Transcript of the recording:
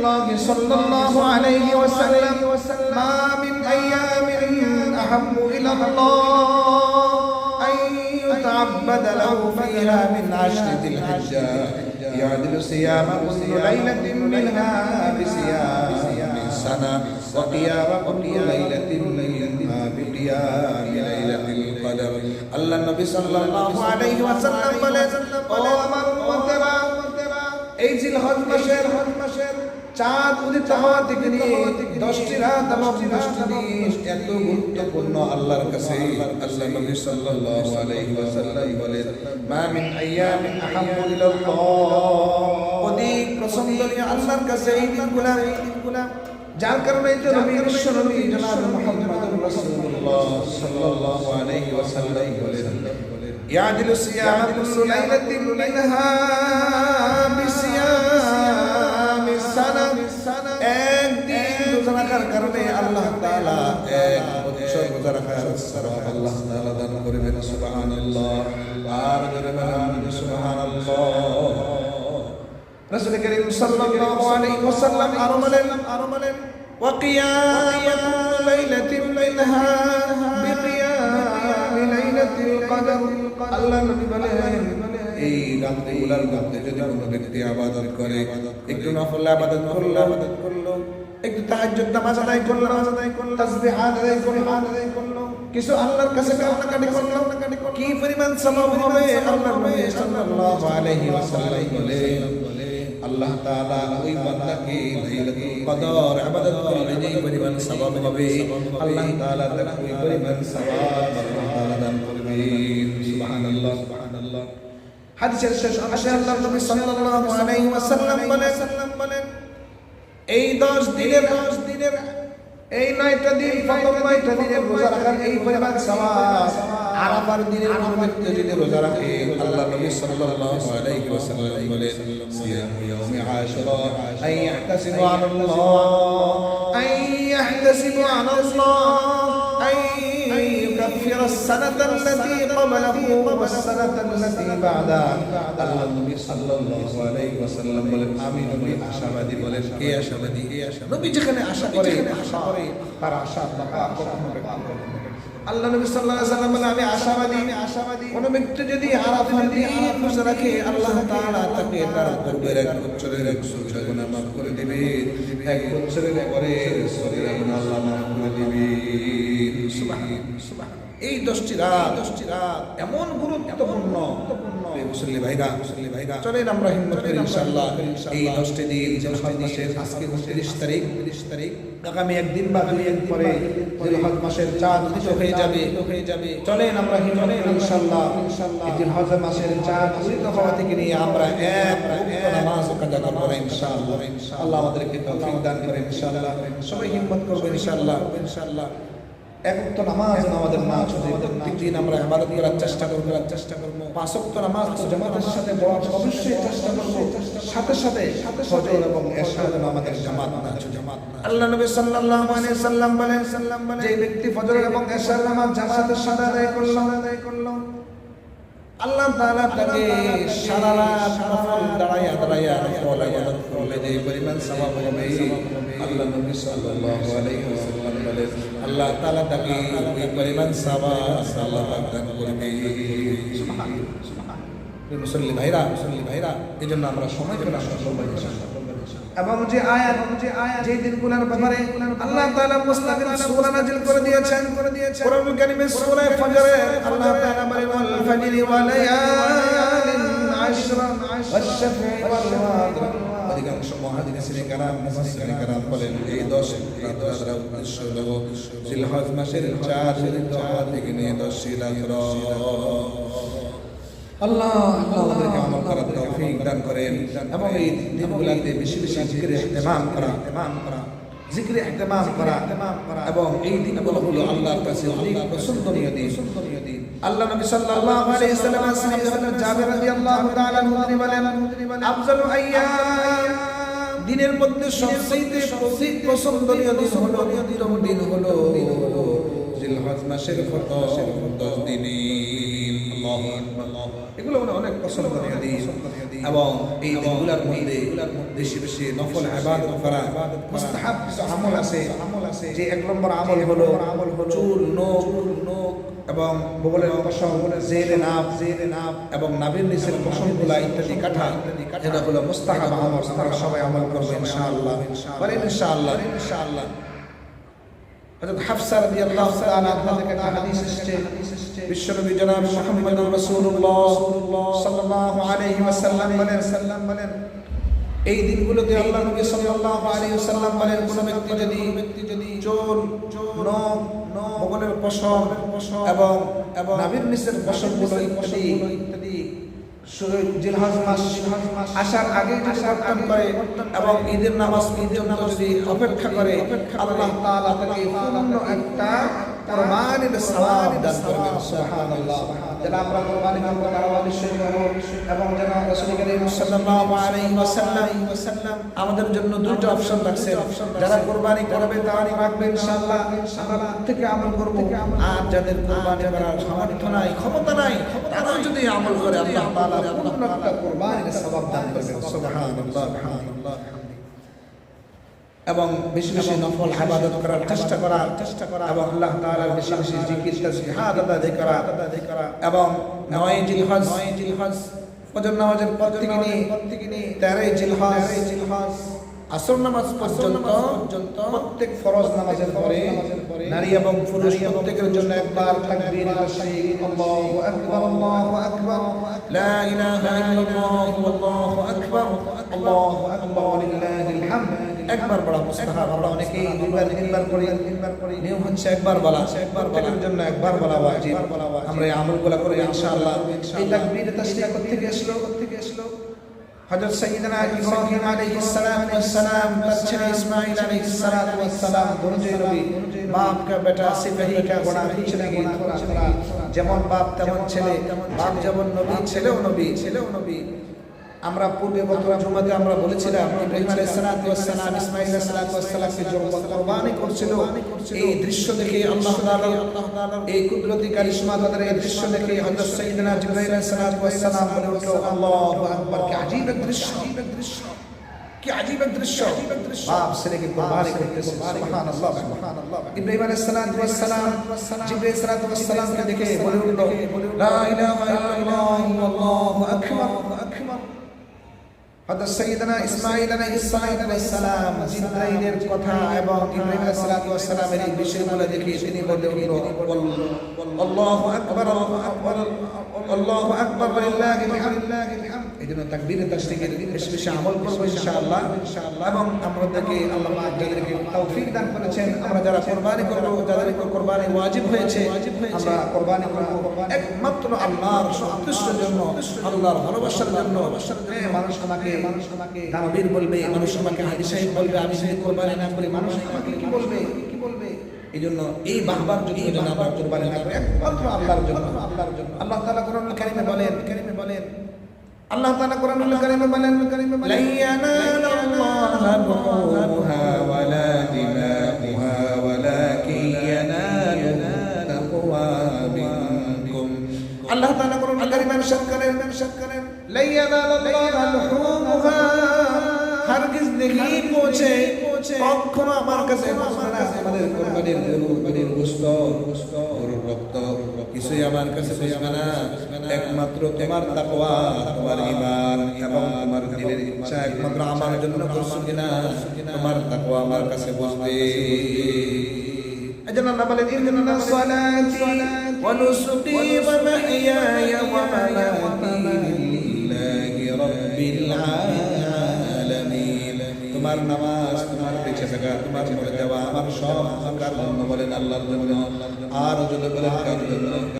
الله صلى الله عليه وسلم ما من أيام أحب إلى الله أن يتعبد له فيها من عشر ذي الحجة يعدل صيام كل ليلة منها بصيام سنة وقيام كل ليلة منها بقيام ليلة القدر الله النبي صلى الله عليه وسلم বলেন ও আমার উম্মতেরা এই জিলহজ মাসের চাঁদ উদিত হওয়া থেকে নিয়ে 10টি রাত এবং 10টি দিন এত গুরুত্বপূর্ণ আল্লাহর কাছে আল্লাহ নবী সাল্লাল্লাহু আলাইহি ওয়াসাল্লাম বলেন মা মিন আইয়ামিন আহাব্বু ইলাল্লাহ অধিক পছন্দনীয় আল্লাহর কাছে এই দিনগুলো যার কারণে এই নবী বিশ্ব নবী জনাব মুহাম্মদুর রাসূলুল্লাহ সাল্লাল্লাহু আলাইহি ওয়াসাল্লাম বলেন ইয়াদিলু সিয়াম কুল্লু লাইলাতিন মিনহা বিসিয়ামি সানা একদিন রোজা রাখার কারণে আল্লাহ তাআলা এক বছর রোজা রাখার সওয়াব আল্লাহ তাআলা দান করবেন সুবহানাল্লাহ আর জোরে বলেন সুবহানাল্লাহ রাসূল করিম সাল্লাল্লাহু আলাইহি ওয়াসাল্লাম আরো বলেন وقيام كل ليلة منها بقيام ليلة القدر الله নবী বলেন এই রাতগুলোর মধ্যে যদি কোনো ব্যক্তি ইবাদত করে একটু নফল ইবাদত করলো একটু তাহাজ্জুদ নামাজ আদায় করলো তাসবিহাত আদায় করলো কিছু আল্লাহর কাছে কান্নাকাটি করলো কি পরিমাণ সওয়াব হবে আল্লাহর নবী সাল্লাল্লাহু আলাইহি ওয়াসাল্লাম বলেন আল্লাহ তাআলা ওই বান্দাকে লাইলাতুল কদর ইবাদত করলে যে পরিমাণ সওয়াব হবে আল্লাহ তাআলা তাকে ওই পরিমাণ সওয়াব আল্লাহ তাআলা দান করবেন সুবহানাল্লাহ হাদিসের শেষ অংশে আল্লাহ নবী সাল্লাল্লাহু আলাইহি ওয়াসাল্লাম বলেন এই 10 দিনের এই 9টা দিন প্রথম 9টা দিনের রোজা রাখার এই পরিমাণ সওয়াব আরাফার দিনের ব্যক্তি যদি রোজা রাখে আল্লাহ নবী সাল্লাল্লাহু আলাইহি ওয়াসাল্লাম বলেন সিয়াম ইয়াউমি আশুরা আই ইয়াহতাসিবু আলাল্লাহ আই ইউকাফিরা as-sanata allati qablahu was-sanata allati ba'daha Allah নবী সাল্লাল্লাহু আলাইহি ওয়াসাল্লাম বলেন আমি নবী আশাবাদী বলেন কে আশাবাদী নবী যেখানে আশা করে তার আশা আল্লাহ কখনো ব্যক্ত করেন না আল্লাহ নবী সাল্লাল্লাহু আলাইহি ওয়াসাল্লাম বলেন আমি আশাবাদী কোন ব্যক্তি যদি আরাফার দিন রোজা রাখে আল্লাহ তাআলা তাকে তার পূর্বের এক বছরের 100 গুনাহ মাফ করে দিবে এক বছরের পরে সগীরা গুনাহ আল্লাহ মাফ করে দিবে সুবহানাল্লাহ এই 10টি রাত এমন গুরুত্বপূর্ণ মুসল্লি ভাইরা চলেন আমরা হিম্মত করি ইনশাআল্লাহ এই 10টি দিন জিলহজ মাসের আজকে 29 তারিখ আগামী একদিন বা দুই দিন পরে জিলহজ মাসের চাঁদ উদিত হয়ে যাবে চলেন আমরা হিম্মত করি ইনশাআল্লাহ এই জিলহজ মাসের চাঁদ উদিত হওয়া থেকে নিয়ে আমরা এক ওয়াক্ত নামাজ কাজা করব ইনশাআল্লাহ আল্লাহ আমাদেরকে তৌফিক দান করেন ইনশাআল্লাহ সবাই হিম্মত করব ইনশাআল্লাহ এক ওয়াক্ত নামাজ আমাদের না ছুটে প্রত্যেকদিন আমরা ইবাদত করার চেষ্টা করব 5 ওয়াক্ত নামাজ জামাতের সাথে পড়ার অবশ্যই চেষ্টা করব সাথে ফজর এবং এশা আমাদের জামাত না আল্লাহ নবী সাল্লাল্লাহু আলাইহি ওয়াসাল্লাম বলেন যে ব্যক্তি ফজর এবং এশার নামাজ জামাতের সাথে আদায় করলো আল্লাহ তাআলা তাকে সারা রাত নফল দাঁড়ায়া নফল ইবাদত করলে যে পরিমাণ সওয়াব হবে আল্লাহ নবী সাল্লাল্লাহু আলাইহি ওয়াসাল্লাম বলেন আল্লাহ তাআলা তাকে ওই পরিমাণ সওয়াব আল্লাহ পাক দান করবে সুবহানাল্লাহ মুসল্লি ভাইরা এজন্য আমরা সময় করে আসলে ইনশাআল্লাহ এবং যে আয়াত যে দিনগুলোর ব্যাপারে আল্লাহ তাআলা মুস্তাকিল সূরা নাযিল করে দিয়েছেন কোরআন কারীমের সূরা ফজরে আল্লাহ তাআলা বলেন ওয়াল ফাজরি ওয়া লায়ালিন আশরা ওয়াশ-শাফঈ ওয়াল ওয়াতর অধিকাংশ মুহাদ্দিসিনে কারাম মুফাসসিরিনে কারাম বলেন এই 10 রাতের উদ্দেশ্য হলো জিলহজ মাসের 4 দিন থেকে নিয়ে 10 রাত আল্লাহ আমাদেরকে আমল করার তৌফিক দান করেন এবং এই দিনগুলোতে বেশি জিকিরে ইহতিমাম করা এবং এই দিনগুলো হলো আল্লাহর কাছে অনেক পছন্দনীয় দিন আল্লাহ নবী সাল্লাল্লাহু আলাইহি ওয়াসাল্লাম সাহাবী হযরত জাবির রাদিয়াল্লাহু তাআলা আনহু বলেন আফজালু আইয়াম দিনের মধ্যে সবচেয়ে পছন্দনীয় দিন হলো জিলহজ মাসের 10 দিন এগুলো অনেক পছন্দনীয় দিন এবং এই দিনগুলোর মধ্যে বেশি বেশি নফল ইবাদত করা মুস্তাহাব কিছু আমল আছে যে এক নম্বর আমল হলো চুল নখ এবং বগলের পশম জেরে নাভ এবং নাভির নিচের পশমগুলা ইত্যাদি কাটা এটা হলো মুস্তাহাব আমল আমরা সবাই আমল করব ইনশাআল্লাহ বলেন ইনশাআল্লাহ হযরত হাফসা রাদিয়াল্লাহু তাআলা আনহা থেকে একটা হাদিস এসেছে বিশ্বনবী জনাব মুহাম্মদুর রাসূলুল্লাহ সাল্লাল্লাহু আলাইহি ওয়াসাল্লাম বলেন এই দিনগুলোতে আল্লাহ নবী সাল্লাল্লাহু আলাইহি ওয়াসাল্লাম বলেন কোন ব্যক্তি যদি চুল নখ বগলের পশম এবং নাভির নিচের পশমগুলো ইত্যাদি জিলহজ মাস আসার আগে যদি কর্তন করে এবং ঈদের নামাজ পর্যন্ত যদি অপেক্ষা করে আল্লাহ তাআলা তাকে পূর্ণ একটা কুরবানির সওয়াব দান করবেন সুবহানাল্লাহ যারা আমরা কুরবানি করব তারা অবশ্যই এবং যারা রাসূল করিম সাল্লাল্লাহু আলাইহি ওয়াসাল্লাম আমাদের জন্য দুটো অপশন রাখছেন যারা কুরবানি করবে তারা রাখবে ইনশাআল্লাহ আমরা থেকে আমল করব আর যাদের কুরবানি করার সামর্থ্য নাই ক্ষমতা নাই তারা যদি আমল করে আল্লাহ তাআলা পূর্ণ একটা কুরবানির সওয়াব দান করবেন সুবহানাল্লাহ এবং বেশি বেশি নফল ইবাদত করার চেষ্টা করা এবং আল্লাহ তাআলার বেশি বেশি জিকির তাসবিহাত আদায় করা এবং 9 জিলহজ ফজর নামাজের পর থেকে নিয়ে 13 জিলহজ আসর নামাজ পর্যন্ত প্রত্যেক ফরজ নামাজের পরে নারী এবং পুরুষ প্রত্যেকের জন্য একবার তাকবীর তাশরীক আল্লাহু আকবার লা ইলাহা ইল্লাল্লাহু আল্লাহু আকবার ওয়ালিল্লাহিল হামদ একবার বলা মুস্তাহাব আমরা অনেকেই দুইবার তিনবার করি নিয়ম হচ্ছে একবার বলা প্রত্যেকের জন্য একবার বলা ওয়াজিব আমরা এই আমলগুলো করে ইনশাআল্লাহ এই তাকবীর তাশরীক থেকে আসলো হযরত সাইয়্যিদানা ইব্রাহিম আলাইহিস সালাম ওয়াস সালাম তার ছেলে ইসমাঈল আলাইহিস সালাতু ওয়াস সালাম দুরজে নবী বাপ কা বেটা সিপাহী কা গোনা ছেলে থোড়া যেমন বাপ তেমন ছেলে বাপ যেমন নবী ছেলেও নবী আমরা পূর্বে গত জুমাতে আমরা বলেছিলাম ইব্রাহিম আলাইহিস সালাতু ওয়াস সালাম ইসমাঈল আলাইহিস সালাতু ওয়াস সালামকে যখন কুরবানি করছিল এই দৃশ্য দেখে আল্লাহ তাআলা এই কুদরতি কারিশমা তাদের এই দৃশ্য দেখে হযরত সাইয়্যিদনা জিবরাইল আলাইহিস সালাতু ওয়াস সালাম বলে উঠলো আল্লাহু আকবার কি আজীব এক দৃশ্য বাপ ছেলেকে কুরবানি করতেছে সুবহানাল্লাহ ইব্রাহিম আলাইহিস সালাতু ওয়াস সালাম জিবরাইল সালাতু ওয়াস সালামকে দেখে বলে উঠলো লা ইলাহা ইল্লাল্লাহু আল্লাহু আকবার হযরত সাইয়্যিদানা ইসমাঈল আলাইহিস সালাম জিবরাইলের কথা এবং ইব্রাহিম আলাইহিস সালাতু ওয়াস সালামের এই বিষয়গুলো দেখে তিনি বলে উঠলো আল্লাহু আকবার আল্লাহু আকবার ওয়ালিল্লাহিল হামদ এজন্য তাকবীর তাশরীকের বেশি বেশি আমল করব ইনশাআল্লাহ এবং আমাদেরকে আল্লাহ পাক যাদেরকে তৌফিক দান করেছেন আমরা যারা কুরবানি করব যাদেরকে কুরবানি ওয়াজিব হয়েছে আমরা কুরবানি করব একমাত্র আল্লাহর সন্তুষ্টির জন্য আল্লাহর ভালোবাসার জন্য মানুষ আমাকে দানবীর বলবে মানুষ আমাকে হাজী সাহেব বলবে আমি যদি কুরবানি না করি মানুষ আমাকে কি বলবে এইজন্য এই বাহবার জন্য আমরা কুরবানি না করি একমাত্র আল্লাহর জন্য আল্লাহ তাআলা কোরআনুল কারীমে বলেন আল্লাহ তাআলা কোরআনুল কারীমে বলেন লা ইয়ানালুল্লাহা লুহুমুহা ওয়ালা দিমাউহা ওয়ালাকিন ইয়ানালুহু তাকওয়া মিনকুম আল্লাহ তাআলা কোরআনুল কারীমে ইরশাদ করেন লা ইয়ানালুল্লাহা লুহুমুহা হারগিজ নেহি পৌঁছে কখনো আমার কাছে আমাদের কুরবানির গরুর গোশত গরুর রক্ত কিছুই আমার কাছে পৌঁছবে না একমাত্র তোমার তাকওয়া তোমার ঈমান এবং তোমার দিলের ইচ্ছা একমাত্র আমার জন্য করছো কিনা তোমার তাকওয়া আমার কাছে পৌঁছবে এজন্য আল্লাহ বলেন ইন্না সালাতি ওয়া নুসুকি ওয়া মাহইয়ায়া ওয়া মামাতি লিল্লাহি রাব্বিল আলামিন তোমার নামাজ তোমার বেঁচে থাকা তোমার মরে যাওয়া আমার সব কার জন্য বলেন আল্লাহর জন্য আর যদি বলেন কার জন্য